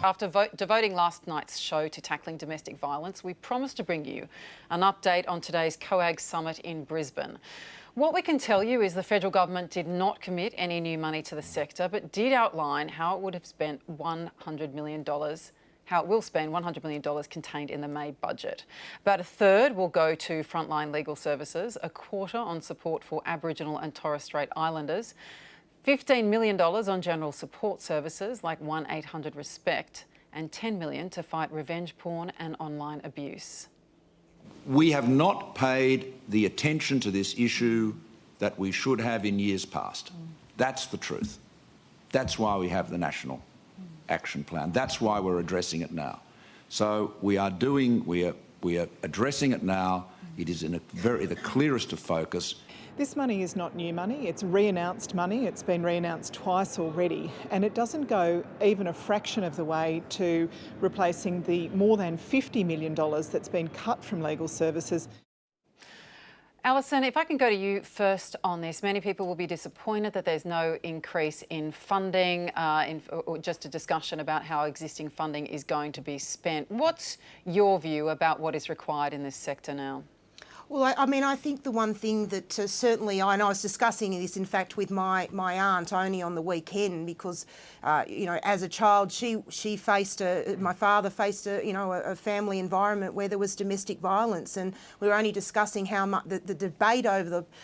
After devoting last night's show to tackling domestic violence, we promised to bring you an update on today's COAG summit in Brisbane. What we can tell you is the federal government did not commit any new money to the sector, but did outline how it would have spent $100 million, how it will spend $100 million contained in the May budget. About a third will go to frontline legal services, a quarter on support for Aboriginal and Torres Strait Islanders, $15 million on general support services like 1-800-RESPECT, and $10 million to fight revenge porn and online abuse. We have not paid the attention to this issue that we should have in years past. That's the truth. That's why we have the National Action Plan. That's why we're addressing it now. So we are addressing it now. It is in the clearest of focus. This money is not new money, it's re-announced money. It's been re-announced twice already, and it doesn't go even a fraction of the way to replacing the more than $50 million that's been cut from legal services. Alison, if I can go to you first on this. Many people will be disappointed that there's no increase in funding, or just a discussion about how existing funding is going to be spent. What's your view about what is required in this sector now? Well, I mean, I think the one thing that certainly, I was discussing this, in fact, with my aunt only on the weekend because, you know, as a child, she faced my father faced a family environment where there was domestic violence, and we were only discussing how much the debate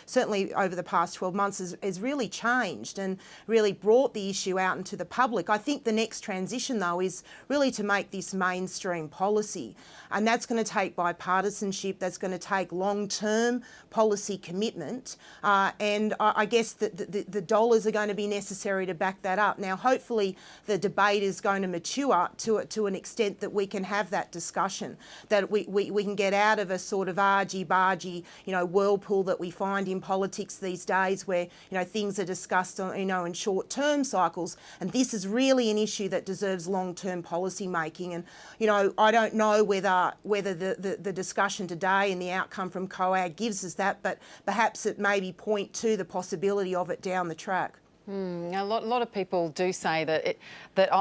certainly over the past 12 months has really changed and really brought the issue out into the public. I think the next transition, though, is really to make this mainstream policy, and that's going to take bipartisanship, that's going to take long-term policy commitment, and I guess the dollars are going to be necessary to back that up. Now, hopefully the debate is going to mature to an extent that we can have that discussion, that we can get out of a sort of argy-bargy, whirlpool that we find in politics these days where, things are discussed on, in short-term cycles, and this is really an issue that deserves long-term policy making. And, I don't know whether the discussion today and the outcome from COAG gives us that, but perhaps it maybe point to the possibility of it down the track. A lot of people do say that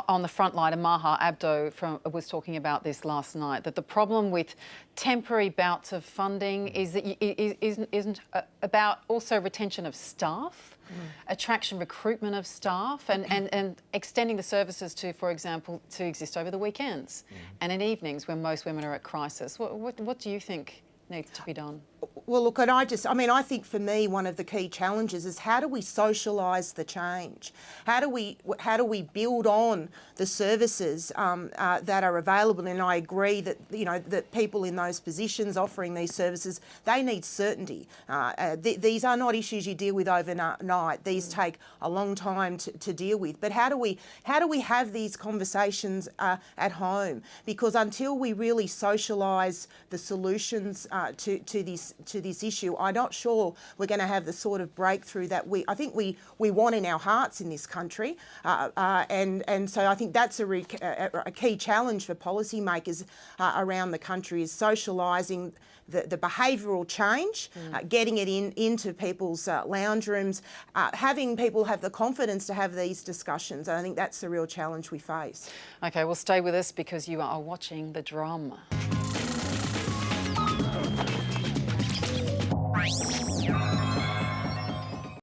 on the front line, and Maha Abdo was talking about this last night, that the problem with temporary bouts of funding is that isn't about also retention of staff, attraction, recruitment of staff, and extending the services to, for example, to exist over the weekends and in evenings when most women are at crisis. What do you think needs to be done? Well, look, I think for me, one of the key challenges is how do we socialise the change? How do we build on the services that are available? And I agree that, that people in those positions offering these services, they need certainty. These are not issues you deal with overnight. These take a long time to deal with. But how do we have these conversations at home? Because until we really socialise the solutions to this issue, I'm not sure we're going to have the sort of breakthrough that I think we want in our hearts in this country, and so I think that's a key challenge for policymakers around the country, is socialising the behavioural change, getting it into people's lounge rooms, having people have the confidence to have these discussions. And I think that's the real challenge we face. Okay, well, stay with us because you are watching The Drum.